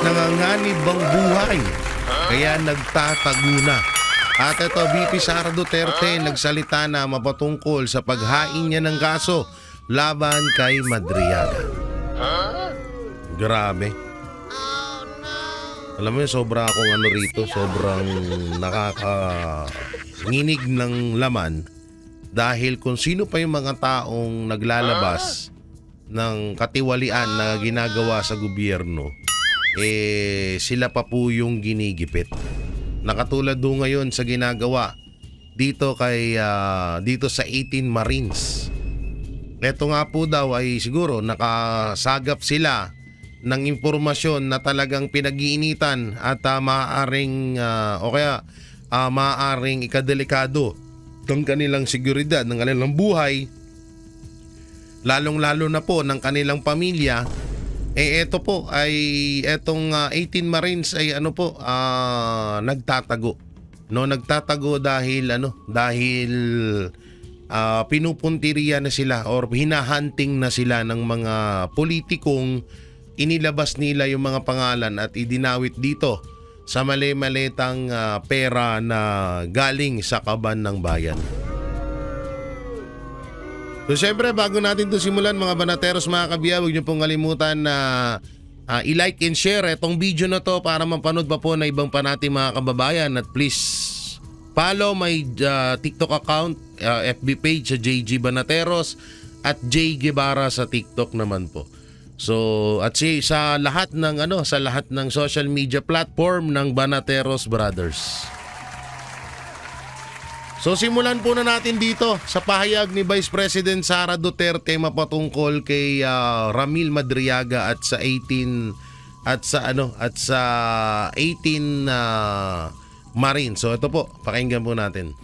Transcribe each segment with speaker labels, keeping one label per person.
Speaker 1: nanganganib ang buhay. Kaya nagtatago na. At ito, VP Sara Duterte nagsalita na mapatungkol sa paghain niya ng kaso laban kay Madriaga. Grabe. Alam mo yun, sobra akong ano rito, sobrang nginig ng laman dahil kung sino pa yung mga taong naglalabas ng katiwalian na ginagawa sa gobyerno, sila pa po yung ginigipit. Nakatulad do ngayon sa ginagawa dito dito sa 18 Marines. Ito nga po daw ay siguro nakasagap sila ng impormasyon na talagang pinag-iinitan at maaaring maaaring ikadelikado ng kanilang seguridad, ng kanilang buhay, lalong-lalo na po ng kanilang pamilya. Ito po ay etong 18 Marines ay nagtatago. No, nagtatago dahil pinupuntiriya na sila or hinahunting na sila ng mga politikong inilabas nila yung mga pangalan at idinawit dito sa mali-malitang pera na galing sa kaban ng bayan. So syempre, bago natin ito simulan mga banateros, mga kabiya, huwag niyo pong kalimutan na i-like and share itong video na to para mapanood pa po na ibang pa natin mga kababayan. At please follow my TikTok account, FB page sa JG Banateros at J Guevara sa TikTok naman po. So at sa lahat ng social media platform ng Banateros Brothers. So simulan po na natin dito sa pahayag ni Vice President Sara Duterte mapatungkol kay Ramil Madriaga at sa 18 Marines. So ito po, pakinggan po natin.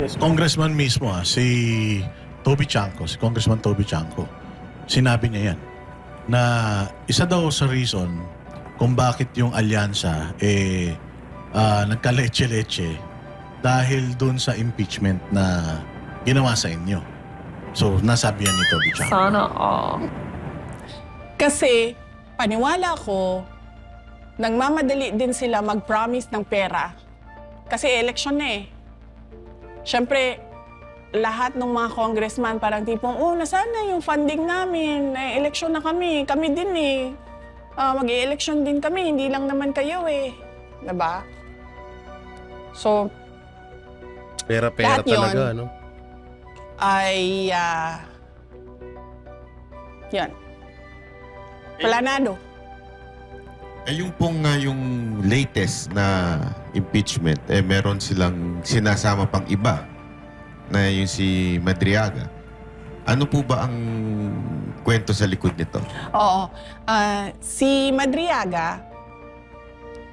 Speaker 2: Yes, Congressman mismo si Congressman Toby Chanco. Sinabi niya yan na isa daw sa reason kung bakit yung alyansa nagka-leche-leche dahil dun sa impeachment na ginawa sa inyo. So, nasabi yan ni Toby Chanco.
Speaker 3: Sana
Speaker 4: Kasi, paniwala ko, nagmamadali din sila mag-promise ng pera. Kasi election na eh. Siyempre, lahat ng mga congressman parang tipong, nasaan na yung funding namin? Election na kami. Kami din eh. Mag-i-election din kami. Hindi lang naman kayo eh. Diba? So,
Speaker 1: Pera-pera talaga, no?
Speaker 4: Ay, yan. Planado.
Speaker 5: Yung pong yung latest na impeachment, meron silang sinasama pang iba na yung si Madriaga. Ano po ba ang kwento sa likod nito?
Speaker 4: Oo. Si Madriaga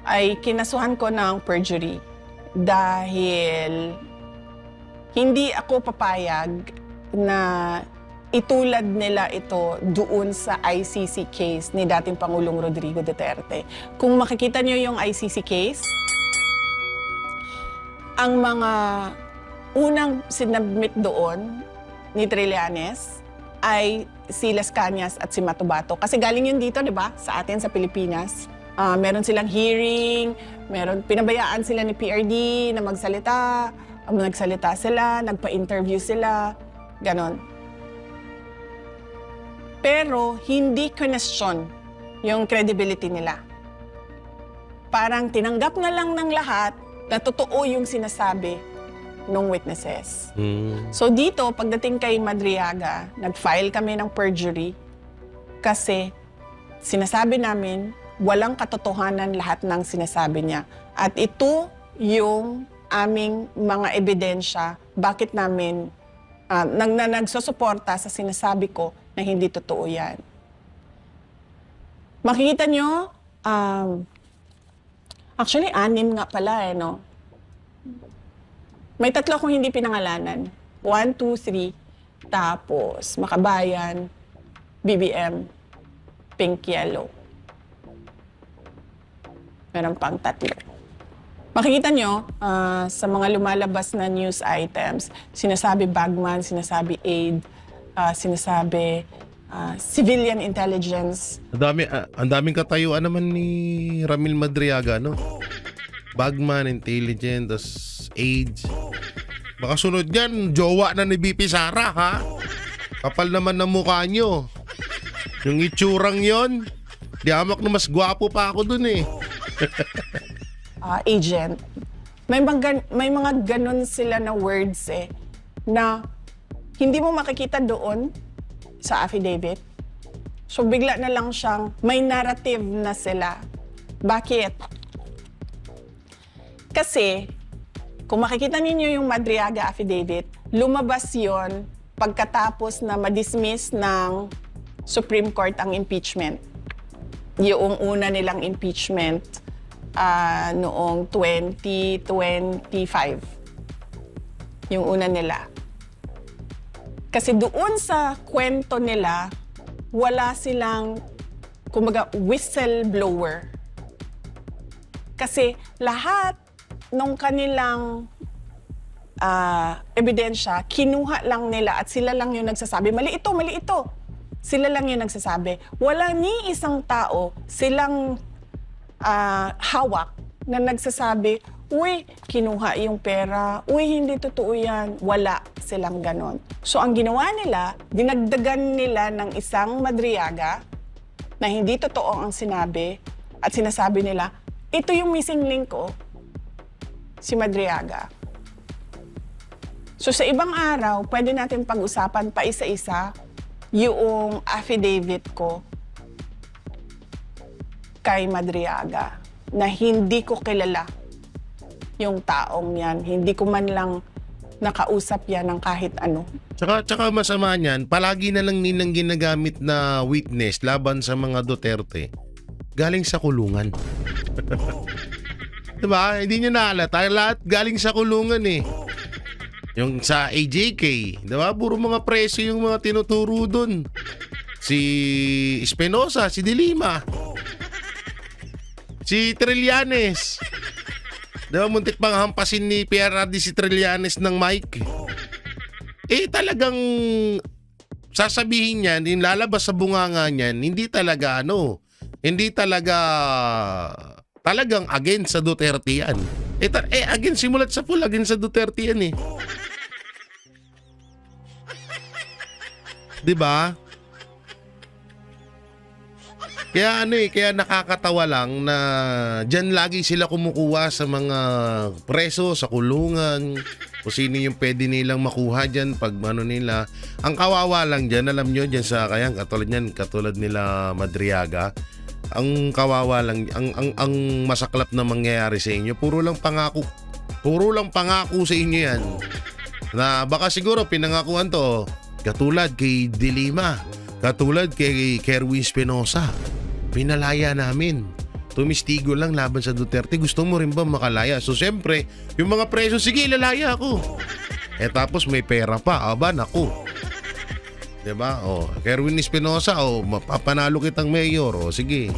Speaker 4: ay kinasuhan ko ng perjury dahil hindi ako papayag na itulad nila ito doon sa ICC case ni dating Pangulong Rodrigo Duterte. Kung makikita niyo yung ICC case, ang mga unang sinabmit doon ni Trillanes ay si Las Cañas at si Matubato. Kasi galing yun dito, di ba? Sa atin, sa Pilipinas. Meron silang hearing, pinabayaan sila ni PRD na magsalita. Nagsalita sila, nagpa-interview sila, ganon. Pero hindi question yung credibility nila. Parang tinanggap na lang ng lahat na totoo yung sinasabi ng witnesses. So dito, pagdating kay Madriaga, nag-file kami ng perjury kasi sinasabi namin walang katotohanan lahat ng sinasabi niya. At ito yung aming mga ebidensya, bakit namin nagsusuporta sa sinasabi ko na hindi totoo yan. Makikita nyo, actually 6 nga pala no? May 3 akong hindi pinangalanan. 1, 2, 3, tapos Makabayan, BBM, Pink Yellow. Meron pang 3. Makikita nyo, sa mga lumalabas na news items, sinasabi bagman, sinasabi aid, sinasabi civilian intelligence.
Speaker 1: Ang daming katayuan naman ni Ramil Madriaga, no? Bagman, intelligent, tas age. Baka sunod yan, jowa na ni BP Sara, ha? Kapal naman ng mukha nyo. Yung itsurang yon, di amak na mas gwapo pa ako dun eh.
Speaker 4: Agent. May mga ganun sila na words na hindi mo makikita doon sa affidavit. So bigla na lang siyang may narrative na sila. Bakit? Kasi kung makikita ninyo yung Madriaga affidavit, lumabas yon pagkatapos na ma-dismiss ng Supreme Court ang impeachment. Yung una nilang impeachment noong 2025. Yung una nila. Kasi doon sa kwento nila, wala silang, kumbaga, whistleblower. Kasi lahat ng kanilang ebidensya, kinuha lang nila at sila lang yung nagsasabi, mali ito, mali ito. Sila lang yung nagsasabi. Wala ni isang tao silang hawak na nagsasabi, uy, kinuha yung pera, uy, hindi totoo yan. Wala silang ganon. So ang ginawa nila, dinagdagan nila ng isang Madriaga na hindi totoo ang sinabi at sinasabi nila, ito yung missing link ko, si Madriaga. So sa ibang araw, pwede natin pag-usapan pa isa-isa yung affidavit ko kay Madriaga na hindi ko kilala yung taong yan. Hindi ko man lang nakausap yan ng kahit ano.
Speaker 1: Tsaka masama niyan, palagi na lang nilang ginagamit na witness laban sa mga Duterte galing sa kulungan. Diba? Hindi nyo naalata. Lahat galing sa kulungan eh. Yung sa AJK, diba? Puro mga preso yung mga tinuturo dun. Si Espinosa, si De Lima, si Trillanes. Diba, muntik pang hampasin ni PRRD si Trillanes ng mic. Talagang sasabihin niyan, yung lalabas sa bunganga niyan, hindi talaga talagang against sa Duterte yan. Against, simulat sa full, against sa Duterte yan eh. Diba? Kaya nakakatawa lang na dyan lagi sila kumukuha sa mga preso, sa kulungan, kung sino yung pwede nilang makuha dyan pag ano nila. Ang kawawa lang dyan, alam nyo dyan sa kaya katulad nila Madriaga, ang kawawa lang, ang masaklap na mangyayari sa inyo, puro lang pangako sa inyo yan. Na baka siguro pinangakuan to, katulad kay De Lima, katulad kay Kerwin Espinosa. Pinalaya namin. Tumistigo lang laban sa Duterte. Gusto mo rin ba makalaya? So siyempre, yung mga preso, sige, ilalaya ako. Tapos may pera pa. Aba, naku. Diba? Kerwin Espinosa, mapapanalo kitang mayor. Sige.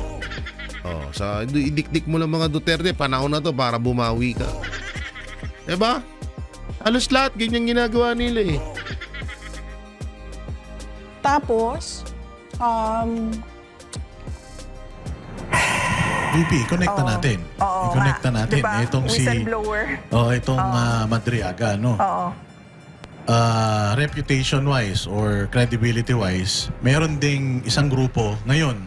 Speaker 1: Idikdik mo lang mga Duterte. Panahon na to para bumawi ka. Diba? Halos lahat, ganyan ginagawa nila eh.
Speaker 4: Tapos,
Speaker 2: VP, connecta natin.
Speaker 4: Oo,
Speaker 2: I-connecta natin.
Speaker 4: Diba?
Speaker 2: Itong
Speaker 4: Whistleblower.
Speaker 2: itong Madriaga, no?
Speaker 4: Oo.
Speaker 2: Reputation-wise or credibility-wise, meron ding isang grupo ngayon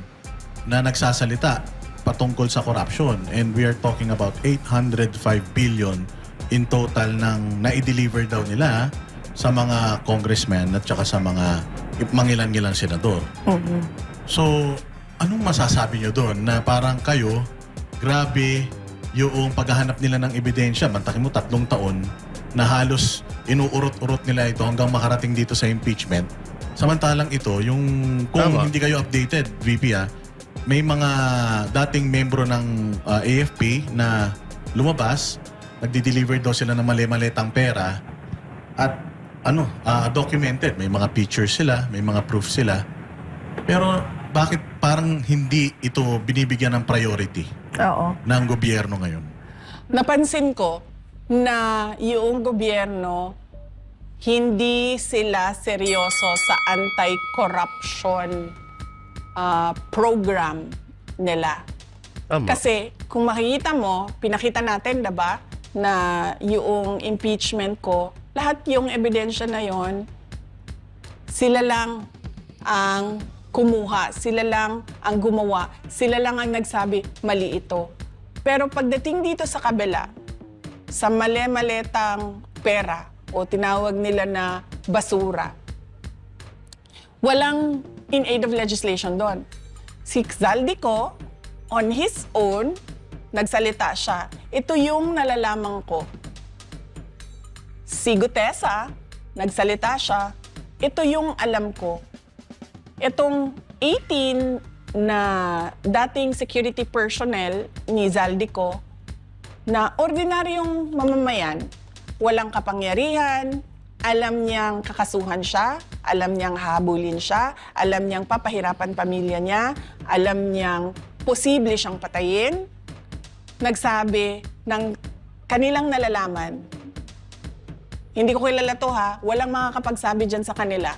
Speaker 2: na nagsasalita patungkol sa corruption. And we are talking about 805 billion in total ng na-deliver daw nila sa mga congressmen at saka sa mga mangilan-ngilang senador. So, anong masasabi nyo doon na parang kayo, grabe yung paghahanap nila ng ebidensya, mantakin mo 3 taon na halos inuurot-urot nila ito hanggang makarating dito sa impeachment. Samantalang ito, yung kung hindi kayo updated, VP may mga dating membro ng AFP na lumabas, nagdi-deliver daw sila ng mali-malitang pera at documented. May mga pictures sila, may mga proof sila. Pero bakit parang hindi ito binibigyan ng priority ng gobyerno ngayon?
Speaker 4: Napansin ko na yung gobyerno hindi sila seryoso sa anti-corruption program nila.
Speaker 1: Tama.
Speaker 4: Kasi kung makikita mo, pinakita natin, diba, na yung impeachment ko, lahat yung ebidensya na yon, sila lang ang kumuha, sila lang ang gumawa, sila lang ang nagsabi, mali ito. Pero pagdating dito sa kabila, sa mali-maletang pera o tinawag nila na basura, walang in aid of legislation doon. Si Zaldico, on his own, nagsalita siya. Ito yung nalalaman ko. Si Gutesa, nagsalita siya. Ito yung alam ko. Itong 18 na dating security personnel ni Zaldico na ordinaryong mamamayan, walang kapangyarihan, alam niyang kakasuhan siya, alam niyang habulin siya, alam niyang papahirapan pamilya niya, alam niyang posible siyang patayin, nagsabi ng kanilang nalalaman. Hindi ko kilala to ha, walang makakapagsabi dyan sa kanila.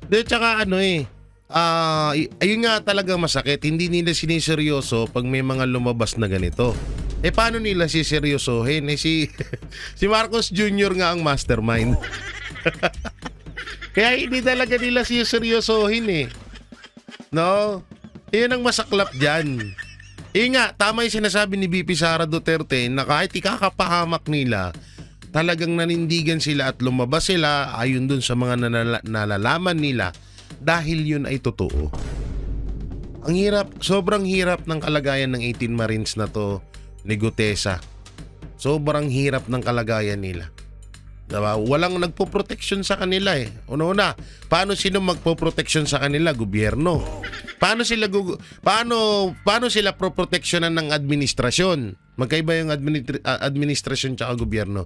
Speaker 1: De, tsaka ayun nga talaga masakit. Hindi nila siniseryoso pag may mga lumabas na ganito. Paano nila siseryosohin? Si Marcos Jr. nga ang mastermind. Kaya hindi talaga nila siseryosohin No? Yun ang masaklap dyan. Nga, tama yung sinasabi ni VP Sara Duterte na kahit ikakapahamak nila, talagang nanindigan sila at lumabas sila ayon dun sa mga nalalaman nila dahil yun ay totoo. Ang hirap, sobrang hirap ng kalagayan ng 18 Marines na to ni Gutesa. Sobrang hirap ng kalagayan nila. Diba? Walang nagpo-protection sa kanila Una-una, paano sino magpo-protection sa kanila? Gobyerno. Paano sila pro-protectionan ng administrasyon? Magkaiba yung administrasyon tsaka gobyerno.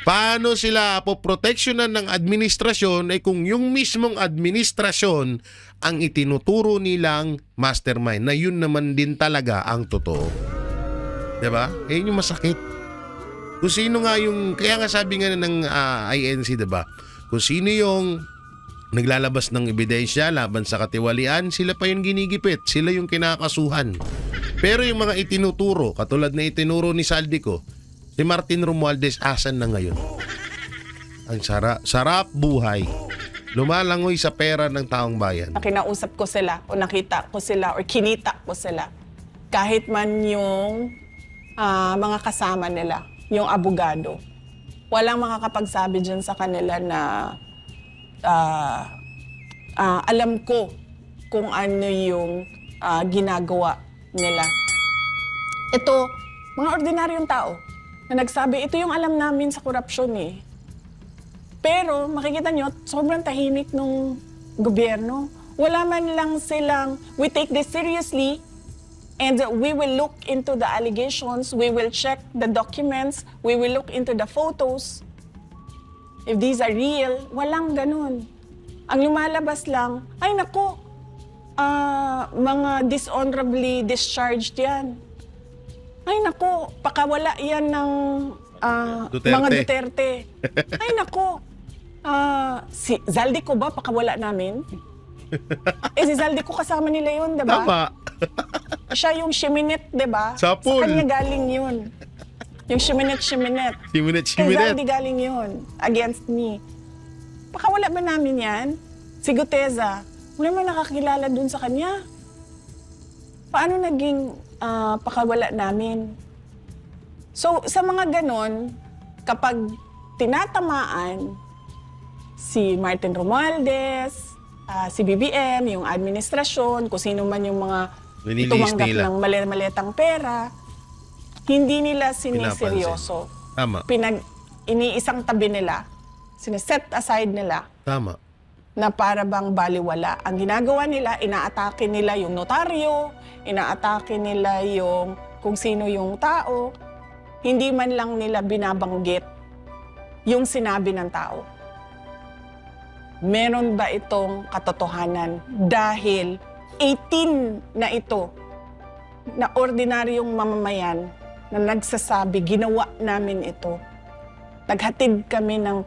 Speaker 1: Paano sila po-protectionan ng administrasyon kung yung mismong administrasyon ang itinuturo nilang mastermind na yun naman din talaga ang totoo. Diba? Yun yung masakit. Kung sino nga yung, kaya nga sabi nga ng INC, diba? Kung sino yung naglalabas ng ebidensya laban sa katiwalian, sila pa yung ginigipit, sila yung kinakasuhan. Pero yung mga itinuturo, katulad na itinuro ni Zaldico, si Martin Romualdez, asan na ngayon? Ang sarap buhay. Lumalangoy sa pera ng taong bayan.
Speaker 4: Kinausap ko sila o nakita ko sila or kinita ko sila. Kahit man yung mga kasama nila, yung abogado. Walang makakapagsabi dyan sa kanila na alam ko kung ano yung ginagawa nila. Ito, mga ordinaryong tao na nagsabi, ito yung alam namin sa korupsyon Pero makikita nyo, sobrang tahimik ng gobyerno. Wala man lang silang, we take this seriously, and we will look into the allegations, we will check the documents, we will look into the photos. If these are real, walang ganun. Ang lumalabas lang, ay naku, mga dishonorably discharged yan. Ay naku, pakawala yan ng mga Duterte. Ay naku, si Zaldico ba pakawala namin? Si Zaldico kasama nila yun, diba?
Speaker 1: Tama.
Speaker 4: Siya yung Shiminet, diba?
Speaker 1: Sa pool.
Speaker 4: Sa kanya galing yun. Yung Shiminet. Kay Zaldi galing yun. Against me. Pakawala ba namin yan? Si Gutesa, wala man nakakilala dun sa kanya. Paano naging pakawala namin? So, sa mga ganon, kapag tinatamaan si Martin Romualdez, si BBM, yung administrasyon, kung sino man yung mga tumanggap ng maletang pera, hindi nila siniseryoso.
Speaker 1: Tama.
Speaker 4: Iniisang tabi nila, sineset aside nila.
Speaker 1: Tama.
Speaker 4: Na para bang baliwala. Ang ginagawa nila, inaatake nila yung notaryo, inaatake nila yung kung sino yung tao, hindi man lang nila binabanggit yung sinabi ng tao. Meron ba itong katotohanan? Dahil 18 na ito, na ordinaryong mamamayan na nagsasabi, ginawa namin ito. Naghatid kami ng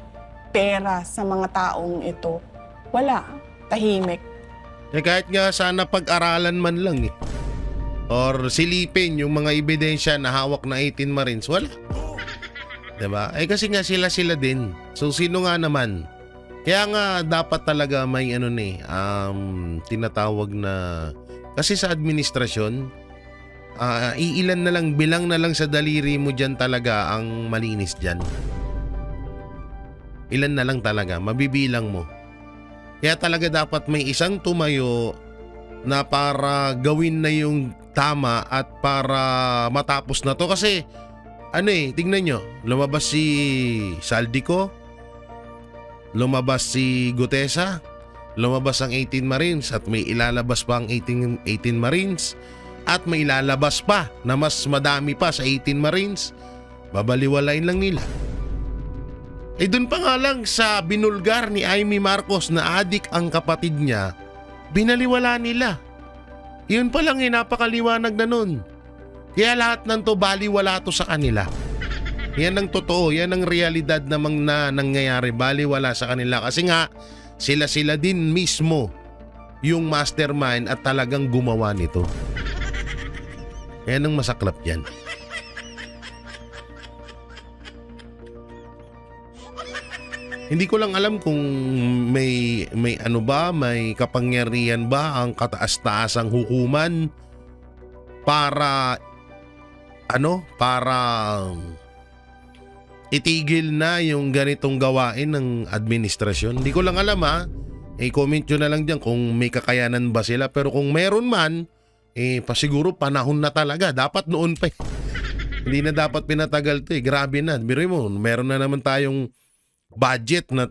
Speaker 4: pera sa mga taong ito. Wala. Tahimik.
Speaker 1: Kahit nga sana pag-aralan man lang or silipin yung mga ebidensya na hawak na 18 Marines, wala. Diba? Kasi nga sila din. So sino nga naman? Kaya nga dapat talaga may tinatawag na, kasi sa administrasyon, iilan na lang, bilang na lang sa daliri mo dyan talaga ang malinis dyan. Ilan na lang talaga, mabibilang mo. Kaya talaga dapat may isang tumayo na para gawin na yung tama at para matapos na to. Kasi tignan nyo, lumabas si Saldico, lumabas si Gutesa, lumabas ang 18 Marines at may ilalabas pa ang 18 Marines at may ilalabas pa na mas madami pa sa 18 Marines. Babaliwalain lang nila. Dun pa nga lang sa binulgar ni Amy Marcos na adik ang kapatid niya, binaliwala nila. Yun pa lang napakaliwanag na nun. Kaya lahat ng to baliwala to sa kanila. Yan ang totoo, yan ang realidad namang na nangyayari, baliwala sa kanila. Kasi nga, sila din mismo yung mastermind at talagang gumawa nito. Yan ang masaklap yan. Hindi ko lang alam kung may may kapangyarihan ba ang kataas-taasang hukuman para itigil na yung ganitong gawain ng administrasyon. Hindi ko lang alam comment nyo na lang dyan kung may kakayanan ba sila, pero kung meron man, pasiguro panahon na talaga. Dapat noon pa. Hindi na dapat pinatagal to Grabe na. Biro mo, meron na naman tayong budget na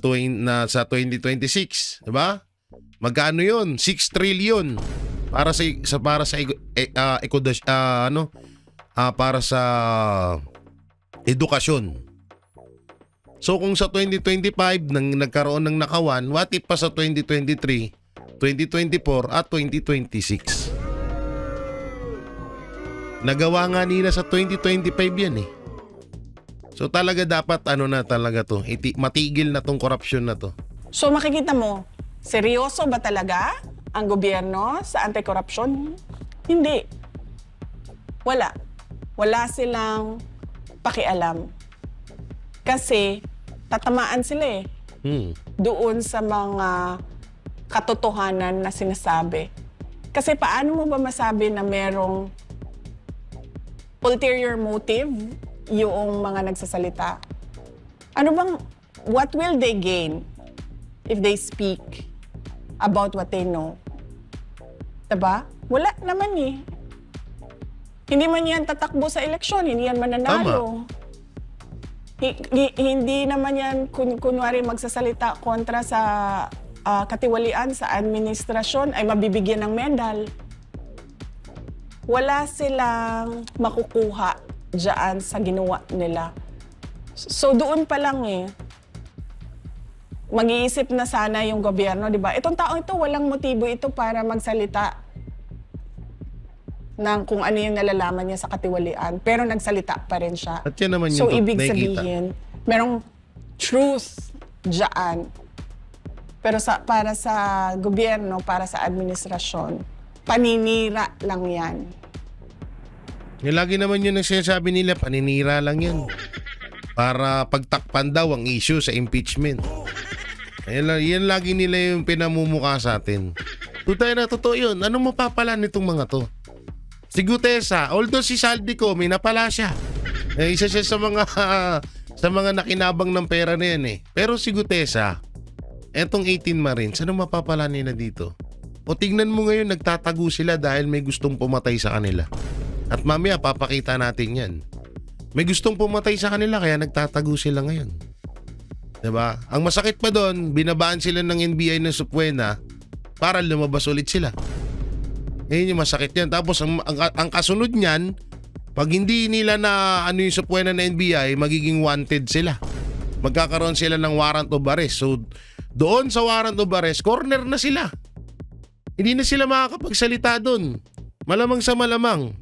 Speaker 1: sa 2026, 'di ba? Magkano 'yon? 6 trillion para sa edukasyon. So kung sa 2025 nang nagkaroon ng nakawan, what if pa sa 2023, 2024 at 2026? Nagawa nga nila sa 2025 yan So talaga dapat na talaga to, matigil na tong korupsyon na to.
Speaker 4: So makikita mo, seryoso ba talaga ang gobyerno sa anti-corruption? Hindi. Wala. Wala silang pakialam. Kasi tatamaan sila doon sa mga katotohanan na sinasabi. Kasi paano mo ba masabi na merong ulterior motive yung mga nagsasalita? What will they gain if they speak about what they know? Diba? Wala naman Hindi man yan tatakbo sa eleksyon, hindi yan mananalo. Hindi naman yan kunwari magsasalita kontra sa katiwalian sa administrasyon ay mabibigyan ng medal. Wala silang makukuha diyan sa ginawa nila. So doon pa lang mag-iisip na sana yung gobyerno, di ba? Itong taong ito, walang motibo ito para magsalita ng kung ano yung nalalaman niya sa katiwalian. Pero nagsalita pa rin siya.
Speaker 1: At yan naman
Speaker 4: so
Speaker 1: yung
Speaker 4: ibig
Speaker 1: nakikita.
Speaker 4: sabihin, merong truth diyan. Pero para sa gobyerno, para sa administrasyon, paninira lang yan.
Speaker 1: Yung lagi naman yun ang sinasabi nila, paninira lang yan. Para pagtakpan daw ang issue sa impeachment. Yan lagi nila yung pinamumukha sa atin. Tutay na totoo yun. Anong mapapala nitong mga to? Si Gutesa, although si Saldico, may napala siya. Isa siya sa mga nakinabang ng pera na yan Pero si Gutesa, etong 18 Marines, anong mapapala nila dito? O tignan mo ngayon, nagtatago sila dahil may gustong pumatay sa kanila. At mamaya papakita natin yan. May gustong pumatay sa kanila kaya nagtatago sila ngayon. Diba? Ang masakit pa doon, binabaan sila ng NBI ng Supuena para lumabas ulit sila. Ngayon yung masakit yan. Tapos ang kasunod niyan, pag hindi nila na yung Supuena ng NBI, magiging wanted sila. Magkakaroon sila ng warrant of arrest. So doon sa warrant of arrest, corner na sila. Hindi na sila makakapagsalita doon. Malamang sa malamang.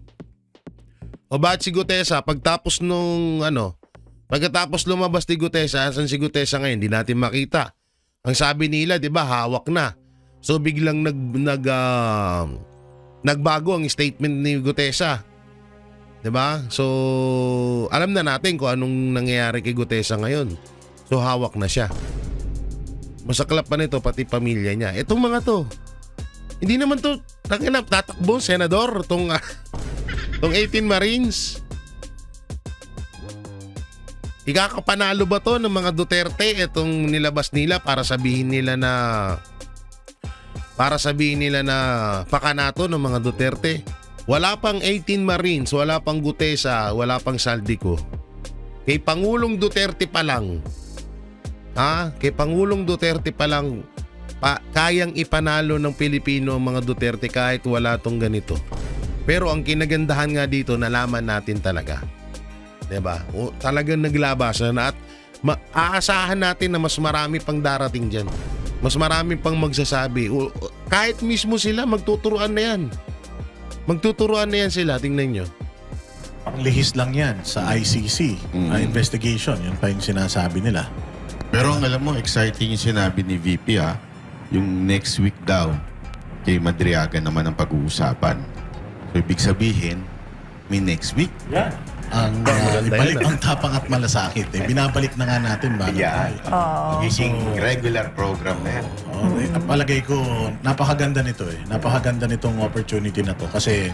Speaker 1: O bakit si Gutesa pagtapos nung Pagkatapos lumabas ni Gutesa, saan si Gutesa ngayon? Hindi natin makita. Ang sabi nila, 'di ba, hawak na. So biglang nagbago ang statement ni Gutesa. 'Di ba? So alam na natin kung anong nangyayari kay Gutesa ngayon. So hawak na siya. Masaklap pa nito pati pamilya niya. Itong mga to, hindi naman to tatakbo senador tong 18 Marines. Ikakapanalo ba to ng mga Duterte itong nilabas nila para sabihin nila na pakanato ng mga Duterte? Wala pang 18 Marines, wala pang Gutesa, wala pang Saldico. Kay Pangulong Duterte pa lang, kayang ipanalo ng Pilipino ang mga Duterte kahit wala tong ganito. Pero ang kinagandahan nga dito, nalaman natin talaga. 'Di ba? Talagang naglabasan at aasahan natin na mas marami pang darating diyan. Mas marami pang magsasabi. Kahit mismo sila magtuturuan na 'yan. Magtuturuan na 'yan sila, tingnan niyo.
Speaker 2: Ang lihis lang yan sa ICC investigation. Yun pa yung sinasabi nila.
Speaker 5: Pero ang alam mo, exciting yung sinabi ni VP yung next week daw kay Madriaga naman ang pag-uusapan. So ibig sabihin, may next week.
Speaker 2: Yeah. Ang ibalik ang tapang at malasakit. Binabalik na nga natin ba?
Speaker 5: Magiging regular program na yan.
Speaker 2: Palagay ko, napakaganda nito eh. Napakaganda nitong opportunity na to. Kasi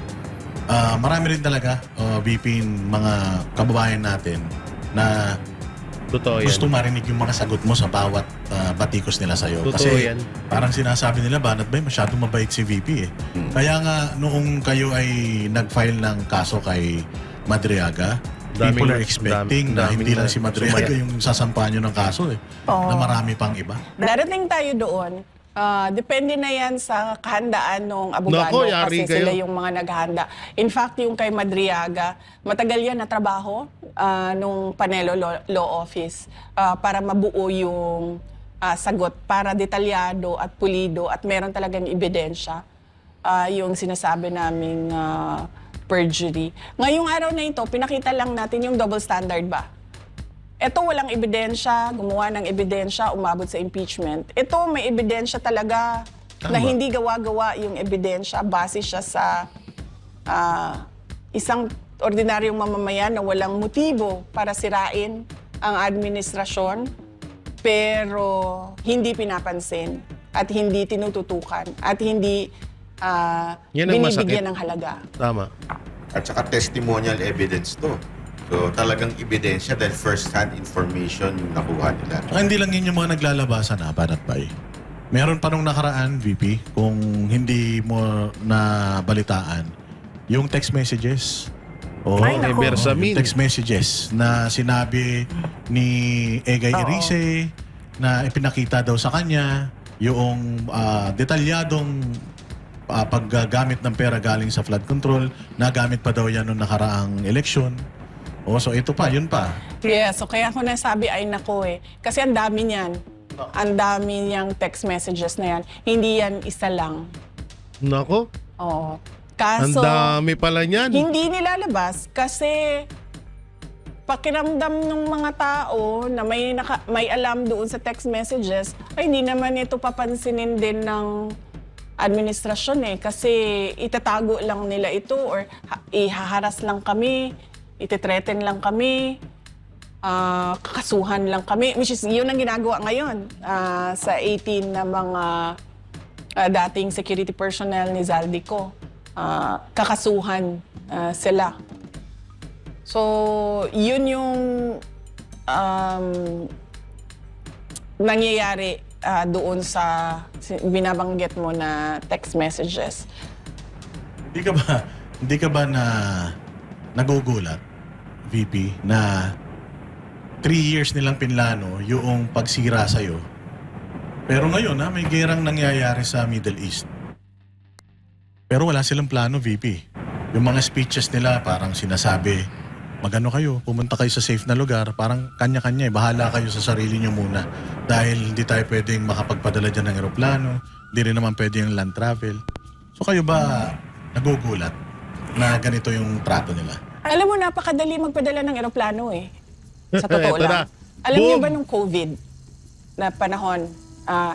Speaker 2: marami rin talaga, VP, mga kababayan natin na
Speaker 1: Totoo yan.
Speaker 2: gusto marinig yung mga sagot mo sa bawat batikos nila sa'yo.
Speaker 1: Totoo
Speaker 2: Kasi
Speaker 1: yan.
Speaker 2: parang sinasabi nila, Banat Bay, masyadong mabait si VP eh. Kaya nga, noong kayo ay nag-file ng kaso kay Madriaga, people are expecting na hindi lang si Madriaga yung sasampahan nyo ng kaso eh. Na marami pang iba.
Speaker 4: Darating tayo doon. Depende na yan sa kahandaan ng abogado
Speaker 1: Nako, yari
Speaker 4: kasi
Speaker 1: kayo.
Speaker 4: sila yung mga naghahanda. In fact, yung kay Madriaga, matagal yan na trabaho nung Panelo Law Office para mabuo yung sagot para detalyado at pulido at meron talagang ebidensya yung sinasabi naming perjury. Ngayong araw na ito, pinakita lang natin yung double standard ba? Ito walang ebidensya, gumawa ng ebidensya, umabot sa impeachment. Ito may ebidensya talaga na hindi gawa-gawa yung ebidensya. Base siya sa isang ordinaryong mamamayan na walang motibo para sirain ang administrasyon, pero hindi pinapansin at hindi tinututukan at hindi
Speaker 1: Yan ang
Speaker 4: binibigyan
Speaker 1: masakit.
Speaker 4: ng halaga.
Speaker 1: Tama.
Speaker 5: At saka testimonial evidence to. So talagang ebidensya dahil first-hand information yung nakuha nila.
Speaker 2: Hindi lang yun yung mga naglalabasan Banat Bay. Meron pa nung nakaraan, VP, kung hindi mo nabalitaan, yung text messages.
Speaker 4: Ay, naku.
Speaker 1: Bersamin.
Speaker 2: Yung text messages na sinabi ni Egay Erice na ipinakita daw sa kanya yung detalyadong paggamit ng pera galing sa flood control, nagamit pa daw yan nung nakaraang eleksyon. So ito pa, yun pa.
Speaker 4: Yeah, so kaya ko nasabi ay nako eh. Kasi ang dami niyan. Ang dami niyang text messages na yan. Hindi yan isa lang.
Speaker 1: Nako,
Speaker 4: Oo.
Speaker 1: ang
Speaker 4: Kaso,
Speaker 1: dami pala niyan.
Speaker 4: hindi nilalabas kasi pakiramdam ng mga tao na may alam doon sa text messages, ay hindi naman ito papansinin din ng administrasyon eh. Kasi itatago lang nila ito or ihaharas lang kami, ititreten lang kami, kakasuhan lang kami. Which is, yun ang ginagawa ngayon sa 18 na mga dating security personnel ni Zaldico. Kakasuhan sila. So, yun yung nangyayari doon sa binabanggit mo na text messages.
Speaker 2: Hindi ka ba na nagugulat, VP, na 3 years nilang pinlano yung pagsira sa'yo? Pero ngayon, may gerang nangyayari sa Middle East. Pero wala silang plano, VP. Yung mga speeches nila parang sinasabi, magano kayo, pumunta kayo sa safe na lugar, parang kanya-kanya bahala kayo sa sarili nyo muna. Dahil hindi tayo pwedeng makapagpadala dyan ng eroplano, hindi rin naman pwede yung land travel. So kayo ba nagugulat na ganito yung trato nila?
Speaker 4: Alam mo, napakadali magpadala ng eroplano eh. Sa totoo
Speaker 1: Ito na.
Speaker 4: lang. Alam niyo
Speaker 1: Boom!
Speaker 4: ba nung COVID na panahon,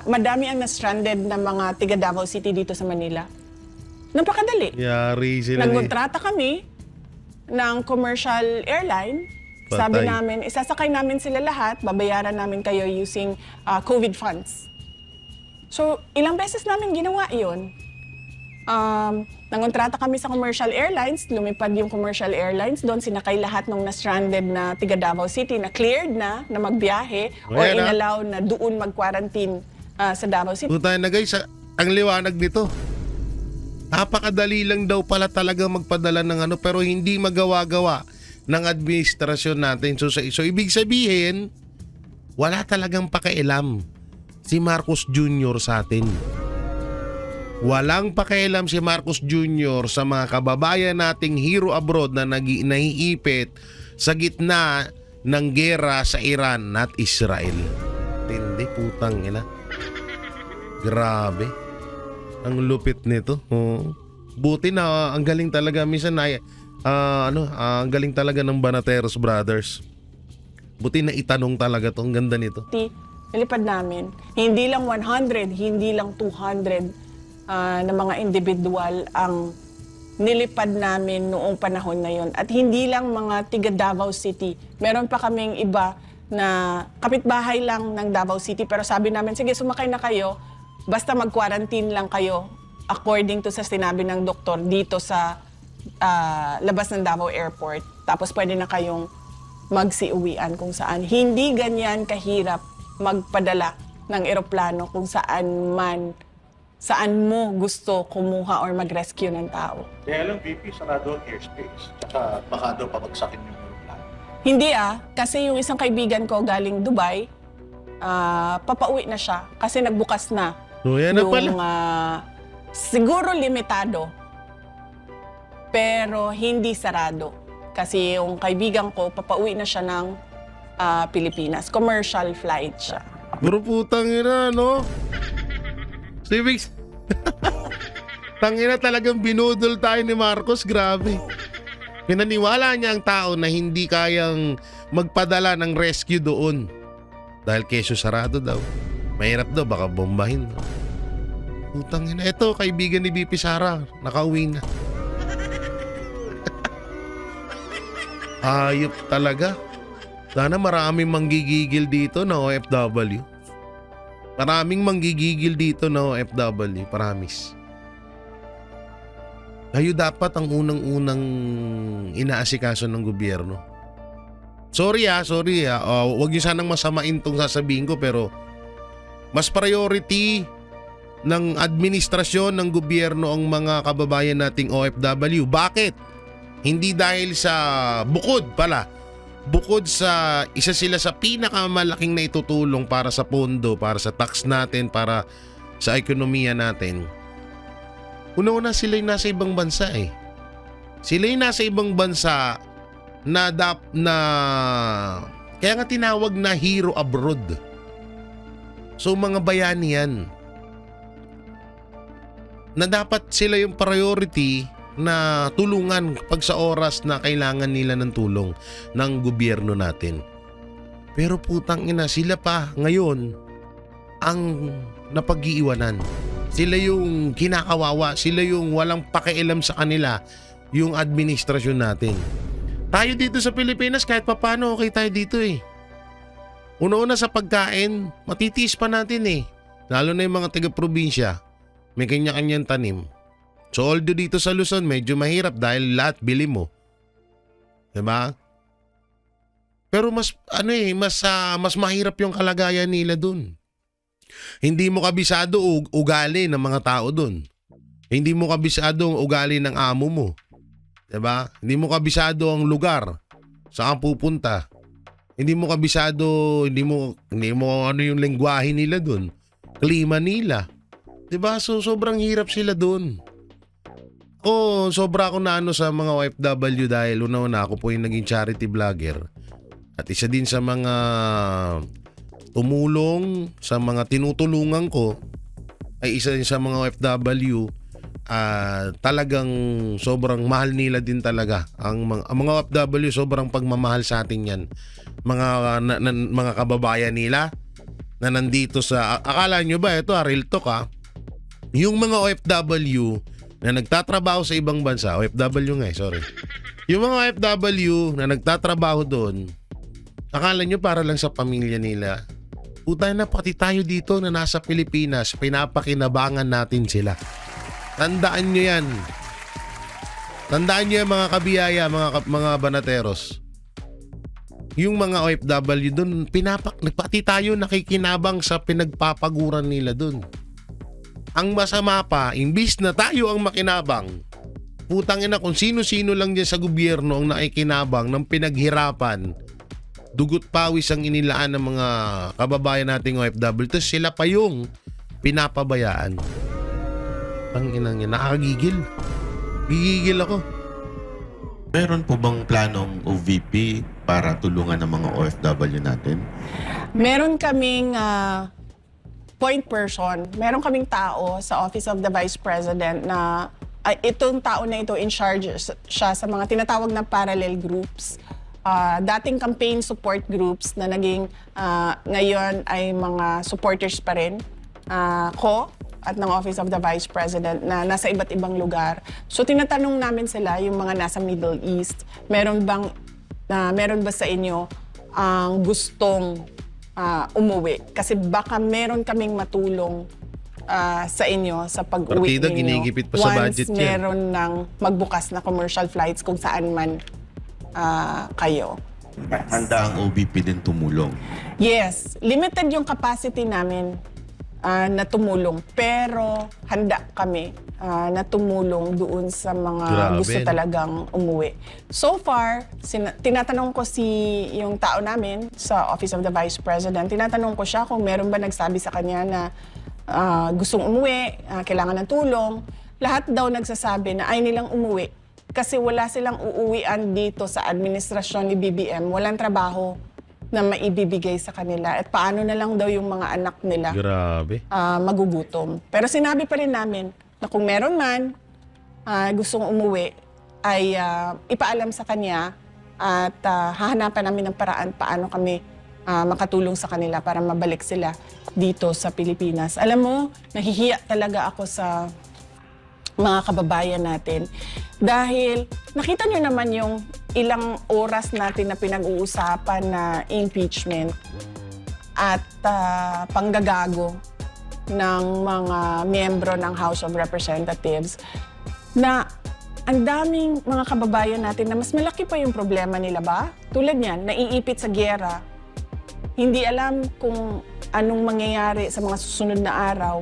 Speaker 4: madami ang na-stranded na mga tiga Davao City dito sa Manila? Napakadali.
Speaker 1: Yari sila ni...
Speaker 4: Nagkontrata kami ng commercial airline.
Speaker 1: Patay.
Speaker 4: Sabi namin, isasakay namin sila lahat, babayaran namin kayo using COVID funds. So, ilang beses namin ginawa yun. Nangontrata kami sa commercial airlines, lumipad yung commercial airlines, doon sinakay lahat ng na-stranded na tiga Davao City na cleared na magbiyahe or
Speaker 1: Ayan,
Speaker 4: inallow na doon mag-quarantine sa Davao City.
Speaker 1: Puta na guys, ang liwanag nito. Napakadali lang daw pala talaga magpadala ng ano pero hindi magawa-gawa ng administrasyon natin. So ibig sabihin, wala talagang pakialam si Marcos Jr. sa atin. Walang pakialam si Marcos Jr. sa mga kababayan nating hero abroad na naiipit sa gitna ng gera sa Iran at Israel. Tindi, putang ina. Grabe. Ang lupit nito. Oh. Buti na ang galing talaga minsan na ang galing talaga ng Banateros Brothers. Buti na itanong talaga 'tong ganda nito.
Speaker 4: Nilipad namin. Hindi lang 100, hindi lang 200 na mga individual ang nilipad namin noong panahon na yon. At hindi lang mga tiga Davao City. Meron pa kaming iba na kapitbahay lang ng Davao City. Pero sabi namin, sige, sumakay na kayo. Basta mag-quarantine lang kayo according to sa sinabi ng doktor dito sa labas ng Davao Airport. Tapos pwede na kayong magsiuwian kung saan. Hindi ganyan kahirap magpadala ng eroplano kung saan mo gusto kumuha or mag-rescue ng tao.
Speaker 2: Kaya lang, VP, sarado ang airspace. Tsaka baka daw pabagsakin yung aeroplano.
Speaker 4: Hindi kasi yung isang kaibigan ko galing Dubai, papauwi na siya kasi nagbukas na.
Speaker 1: So yan na pala.
Speaker 4: Yung siguro limitado, pero hindi sarado. Kasi yung kaibigan ko, papauwi na siya ng Pilipinas. Commercial flight siya.
Speaker 1: Pero putang ina, no? Civics. Tangina talagang binudol tayo ni Marcos, grabe. Pinaniwala niya ang tao na hindi kayang magpadala ng rescue doon. Dahil keso sarado daw. Mahirap daw, baka bombahin. Putang ina. Ito, kaibigan ni BP Sara, nakauwi na. Ayop talaga. Sana maraming manggigigil dito na OFW. Maraming manggigigil dito na OFW, promise. Kayo dapat ang unang-unang inaasikaso ng gobyerno. Sorry. Huwag niyo sanang masamain tong sasabihin ko pero mas priority ng administrasyon ng gobyerno ang mga kababayan nating OFW. Bakit? Hindi dahil sa bukod sa isa sila sa pinakamalaking naitutulong para sa pondo, para sa tax natin, para sa ekonomiya natin. Una-una sila yung nasa ibang bansa eh. Sila yung nasa ibang bansa na kaya nga tinawag na hero abroad. So mga bayani yan. Na dapat sila yung priority na tulungan pag sa oras na kailangan nila ng tulong ng gobyerno natin. Pero putang ina, sila pa ngayon ang napag-iiwanan. Sila yung kinakawawa, sila yung walang pakialam sa kanila, yung administrasyon natin. Tayo dito sa Pilipinas kahit papano okay tayo dito eh. Una-una sa pagkain, matitiis pa natin eh. Lalo na yung mga taga-probinsya, may kanya-kanyang tanim. So although dito sa Luzon medyo mahirap dahil lahat bili mo. 'Di ba? Pero mas mahirap yung kalagayan nila dun. Hindi mo kabisado ugali ng mga tao dun. Hindi mo kabisado ang ugali ng amo mo. 'Di ba? Hindi mo kabisado ang lugar saan pupunta. Hindi mo kabisado, hindi mo ano yung lengguwahe nila dun. Klima nila. 'Di ba? So sobrang hirap sila dun. Sobra ako na sa mga OFW dahil una-una ako po yung naging charity vlogger. At isa din sa mga tumulong, sa mga tinutulungan ko, ay isa din sa mga OFW. Talagang sobrang mahal nila din talaga. Ang mga OFW sobrang pagmamahal sa atin yan. mga kababayan nila na nandito sa akala nyo ba ito real talk yung mga OFW na nagtatrabaho sa ibang bansa, OFW nga sorry. Yung mga OFW na nagtatrabaho doon, akala nyo para lang sa pamilya nila. Puta na pati tayo dito na nasa Pilipinas, pinapakinabangan natin sila. Tandaan nyo yan. Tandaan nyo yan mga kabiyaya, mga banateros. Yung mga OFW doon, pati tayo nakikinabang sa pinagpapaguran nila doon. Ang masama pa, imbis na tayo ang makinabang, putang ina kung sino-sino lang dyan sa gobyerno ang nakikinabang ng pinaghirapan, dugot pawis ang inilaan ng mga kababayan nating OFW, tapos sila pa yung pinapabayaan. Tanginang yan, nakakagigil. Gigigil ako.
Speaker 5: Meron po bang planong OVP para tulungan ng mga OFW natin?
Speaker 4: Meron kaming point person, meron kaming tao sa Office of the Vice President na itong tao na ito in charge siya sa mga tinatawag na parallel groups. Dating campaign support groups na naging ngayon ay mga supporters pa rin ko at ng Office of the Vice President na nasa iba't ibang lugar. So tinatanong namin sila, yung mga nasa Middle East, meron ba sa inyo ang gustong umuwi? Kasi baka meron kaming matulong sa inyo sa pag-uwi
Speaker 1: Partida,
Speaker 4: ninyo.
Speaker 1: ginigipit pa sa budget
Speaker 4: Once
Speaker 1: yan.
Speaker 4: meron ng magbukas na commercial flights kung saan man kayo.
Speaker 5: Handa ang OVP din tumulong.
Speaker 4: Yes, limited yung capacity namin na tumulong. Pero handa kami na tumulong doon sa mga
Speaker 1: Grabe,
Speaker 4: gusto
Speaker 1: no?
Speaker 4: talagang umuwi. So far, tinatanong ko yung tao namin sa Office of the Vice President, tinatanong ko siya kung meron ba nagsabi sa kanya na gustong umuwi, kailangan ng tulong. Lahat daw nagsasabi na ay nilang umuwi kasi wala silang uuwian dito sa administrasyon ni BBM. Walang trabaho na maibibigay sa kanila. At paano na lang daw yung mga anak nila
Speaker 1: Grabe.
Speaker 4: magugutom. Pero sinabi pa rin namin na kung meron man gustong umuwi, ay ipaalam sa kanya at hahanapan namin ng paraan paano kami makatulong sa kanila para mabalik sila dito sa Pilipinas. Alam mo, nahihiya talaga ako sa mga kababayan natin. Dahil nakita nyo naman yung ilang oras natin na pinag-uusapan na impeachment at panggagago ng mga miyembro ng House of Representatives na ang daming mga kababayan natin na mas malaki pa yung problema nila ba? Tulad niyan, naiipit sa giyera. Hindi alam kung anong mangyayari sa mga susunod na araw.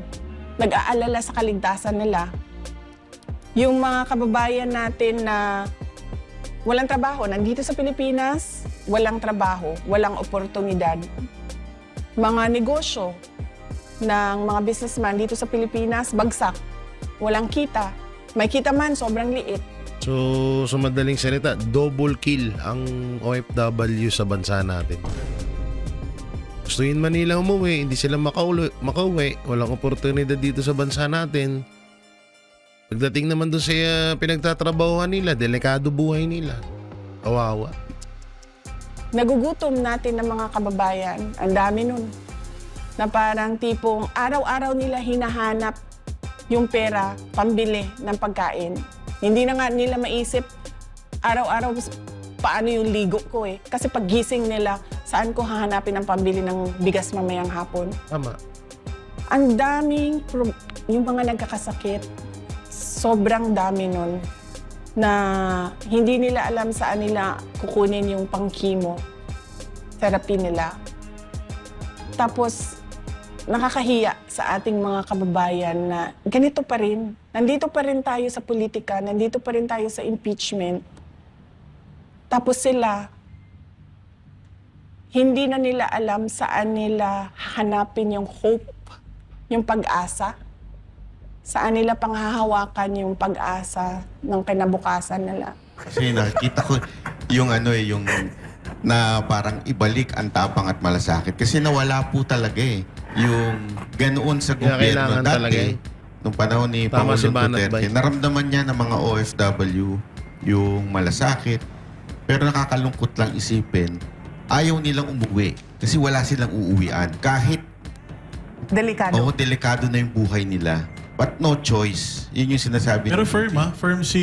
Speaker 4: Nag-aalala sa kaligtasan nila. Yung mga kababayan natin na walang trabaho, nandito sa Pilipinas, walang trabaho, walang oportunidad. Mga negosyo ng mga businessman dito sa Pilipinas, bagsak. Walang kita. May kita man, sobrang liit.
Speaker 1: So, sa madaling salita, double kill ang OFW sa bansa natin. Gustuin man nila umuwi, hindi sila makauwi, walang oportunidad dito sa bansa natin. Pagdating naman doon sa pinagtatrabahuhan nila, delikado buhay nila. Kawawa.
Speaker 4: Nagugutom natin ng mga kababayan. Ang dami nun. Na parang tipong araw-araw nila hinahanap yung pera, pambili ng pagkain. Hindi na nga nila maisip araw-araw paano yung ligo ko eh. Kasi paggising nila, saan ko hahanapin ang pambili ng bigas mamayang hapon?
Speaker 1: Tama.
Speaker 4: Ang daming, yung mga nagkakasakit, sobrang dami nun na hindi nila alam saan nila kukunin yung pang-chemo therapy nila. Tapos, nakakahiya sa ating mga kababayan na ganito pa rin. Nandito pa rin tayo sa politika, nandito pa rin tayo sa impeachment. Tapos sila, hindi na nila alam saan nila hanapin yung hope, yung pag-asa. Saan nila panghahawakan yung pag-asa ng kinabukasan nila.
Speaker 5: Kasi nakikita ko yung yung na parang ibalik ang tapang at malasakit. Kasi nawala po talaga yung ganoon sa
Speaker 1: Kaya
Speaker 5: gobyerno
Speaker 1: kailangan talaga
Speaker 5: dati. Nung panahon ni
Speaker 1: Tama
Speaker 5: Pangulong
Speaker 1: si Banat
Speaker 5: Duterte,
Speaker 1: Bay.
Speaker 5: naramdaman niya ng mga OFW yung malasakit. Pero nakakalungkot lang isipin ayaw nilang umuwi kasi wala silang uuwian. Kahit
Speaker 3: Delikado.
Speaker 5: delikado na yung buhay nila. But no choice. Yun yung sinasabi
Speaker 2: Pero
Speaker 5: ng
Speaker 2: firm
Speaker 5: VP.
Speaker 2: firm si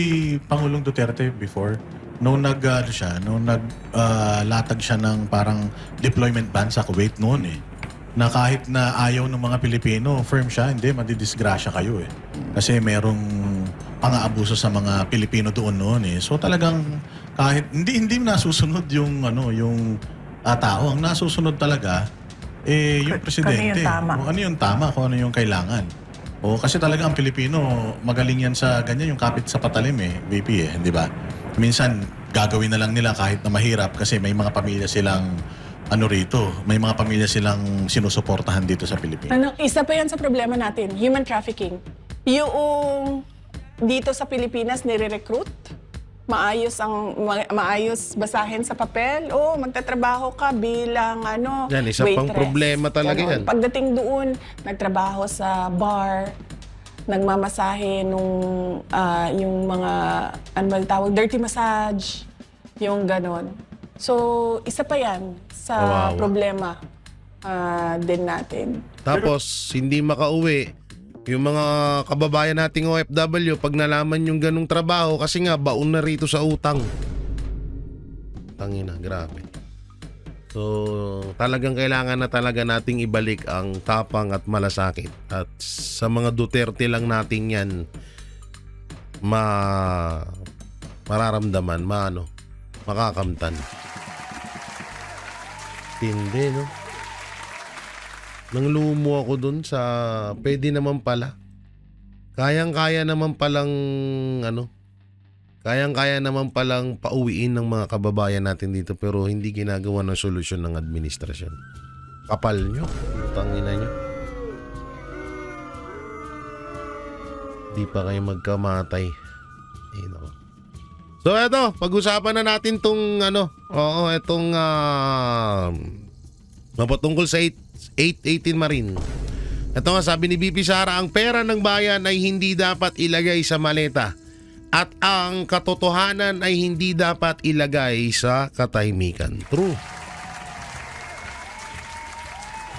Speaker 2: Pangulong Duterte before. Nung latag siya ng parang deployment ban sa Kuwait noon na kahit na ayaw ng mga Pilipino, firm siya, hindi, madidisgrasya kayo Kasi merong pang-aabuso sa mga Pilipino doon noon So talagang kahit hindi nasusunod yung tao, ang nasusunod talaga yung presidente.
Speaker 3: Kung ano yung tama.
Speaker 2: Kung ano yung tama, kung ano yung kailangan. Kasi talaga ang Pilipino, magaling yan sa ganyan, yung kapit sa patalim VP di ba? Minsan, gagawin na lang nila kahit na mahirap kasi may mga pamilya silang may mga pamilya silang sinusuportahan dito sa Pilipinas.
Speaker 4: Isa pa yan sa problema natin, human trafficking. Yung dito sa Pilipinas nire-recruit, maayos basahin sa papel, magtatrabaho ka bilang
Speaker 1: Yan, isa pang
Speaker 4: waitress.
Speaker 1: problema talaga
Speaker 4: Ganon.
Speaker 1: yan.
Speaker 4: Pagdating doon, nagtrabaho sa bar, nagmamasahe yung mga, tawag, dirty massage, yung ganon. So, isa pa yan sa
Speaker 1: Kawawa.
Speaker 4: problema din natin.
Speaker 1: Tapos, hindi makauwi. Yung mga kababayan nating OFW, pag nalaman yung ganung trabaho, kasi nga, baon na rito sa utang. Tangina, grabe. So, talagang kailangan na talaga nating ibalik ang tapang at malasakit. At sa mga Duterte lang nating yan, mararamdaman, makakamtan. Tindi, no? Nang lumo ako dun sa pwede naman pala. Kayang-kaya naman palang pauwiin ng mga kababayan natin dito pero hindi ginagawa ng solusyon ng administrasyon. Kapal nyo. Tangina nyo. Di pa kayo magkamatay. So eto, pag-usapan na natin tong mapatungkol sa 818 Marine. Ito nga, sabi ni BP Sara, ang pera ng bayan ay hindi dapat ilagay sa maleta at ang katotohanan ay hindi dapat ilagay sa katahimikan. True.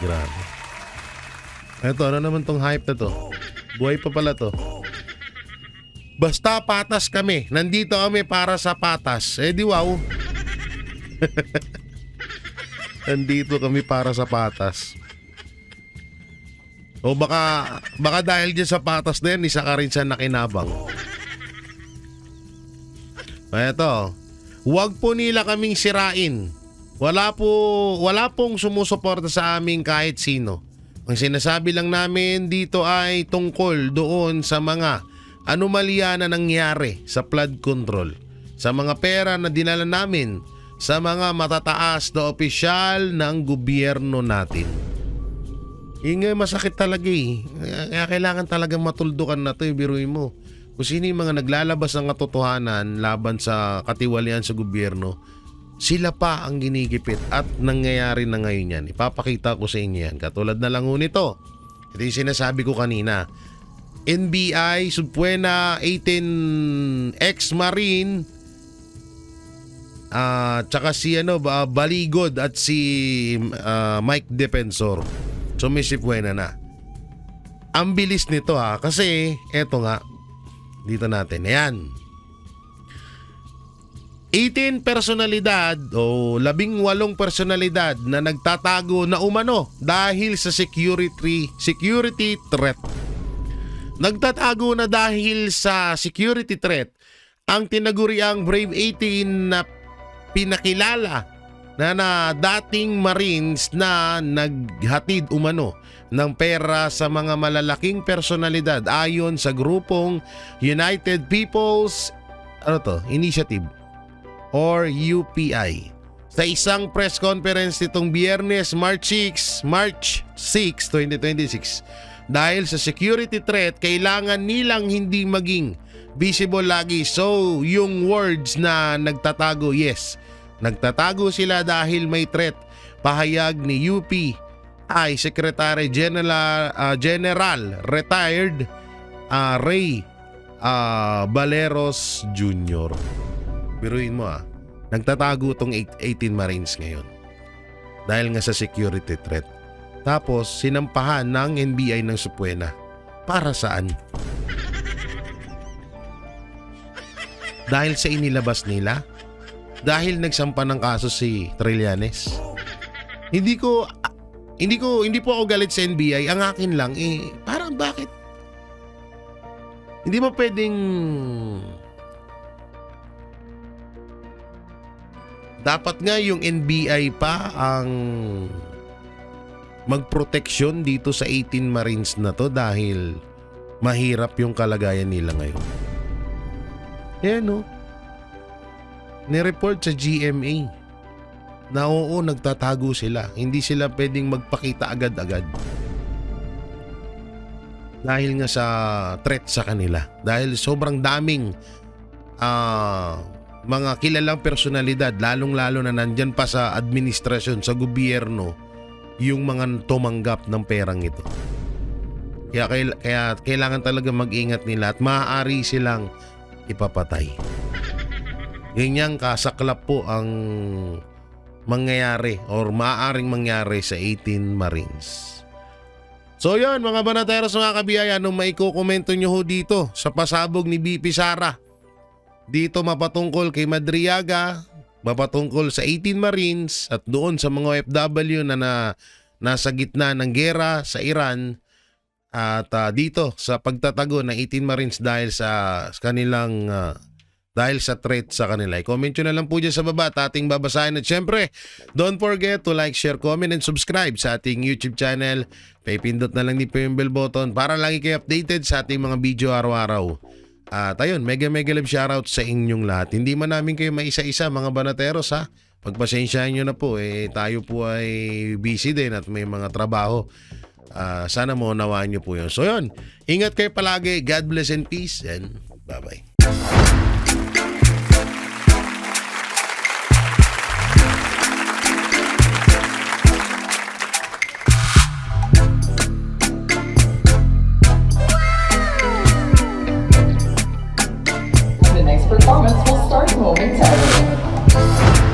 Speaker 1: Grabe. Ito, ano naman tong hype na to? Buhay pa pala to. Basta patas kami. Nandito kami para sa patas. Di wow. Nandito kami para sa patas. O baka dahil dyan sa patas na yan, isa ka rin sa nakinabang. Eto, huwag po nila kaming sirain. Wala pong sumusuporta sa amin kahit sino. Ang sinasabi lang namin dito ay tungkol doon sa mga anomalya na nangyari sa flood control, sa mga pera na dinala namin sa mga matataas na opisyal ng gobyerno natin. Yung masakit talaga Kaya kailangan talagang matuldukan na ito, biruin mo. Kung sino yung mga naglalabas ng katotohanan laban sa katiwalian sa gobyerno, sila pa ang ginigipit at nangyayari na ngayon yan. Ipapakita ko sa inyo yan. Katulad na lang nito. Ito yung sinasabi ko kanina. NBI, Subpuena, 18 ex-Marine, tsaka si Baligod at si Mike Defensor. So may Subpuena na. Ang bilis nito kasi eto nga, dito natin. Ayan. 18 personalidad o 18 personalidad na nagtatago na umano dahil sa security threat. Nagtatago na dahil sa security threat ang tinaguriang Brave 18 na pinakilala na dating Marines na naghatid umano ng pera sa mga malalaking personalidad ayon sa grupong United People's Initiative or UPI. Sa isang press conference nitong Biyernes, March 6, 2026, dahil sa security threat, kailangan nilang hindi maging visible lagi. So, yung words na nagtatago, yes, nagtatago sila dahil may threat. Pahayag ni UPI Secretary General Retired Ray Valeros Jr. Biruin mo nagtatago tong 18 Marines ngayon. dahil nga sa security threat. Tapos sinampahan ng NBI ng Supuena. Para saan? Dahil sa inilabas nila? Dahil nagsampa ng kaso si Trillanes? Hindi po ako galit sa NBI. Ang akin lang parang bakit? Hindi ba pwedeng dapat nga yung NBI pa ang magproteksyon dito sa 18 Marines na to dahil mahirap yung kalagayan nila ngayon. Nireport sa GMA na oo, nagtatago sila. Hindi sila pwedeng magpakita agad-agad. Dahil nga sa threat sa kanila. Dahil sobrang daming mga kilalang personalidad, lalong-lalo na nandyan pa sa administrasyon, sa gobyerno, yung mga tumanggap ng perang ito. Kaya kailangan talaga mag-ingat nila at maaari silang ipapatay. Ganyang kasaklap po ang mangyayari or maaaring mangyari sa 18 Marines. So yun mga banateros, mga kabiyaya, anong maikukomento nyo ho dito sa pasabog ni BP Sara? Dito mapatungkol kay Madriaga, mapatungkol sa 18 Marines at doon sa mga OFW na nasa gitna ng gera sa Iran at dito sa pagtatago ng 18 Marines dahil sa kanilang dahil sa threat sa kanila. I-comment nyo na lang po dyan sa baba at ating babasahin. At syempre, don't forget to like, share, comment, and subscribe sa ating YouTube channel. Paipindot na lang din po yung bell button para lagi kayo updated sa ating mga video araw-araw. At ayun, mega love shoutout sa inyong lahat. Hindi man namin kayo maisa-isa mga banateros ha. Pagpasensyahan nyo na po, tayo po ay busy din at may mga trabaho. Sana maunawaan nyo po yun. So yun, ingat kayo palagi. God bless and peace and bye-bye.
Speaker 6: The next performance will start momentarily.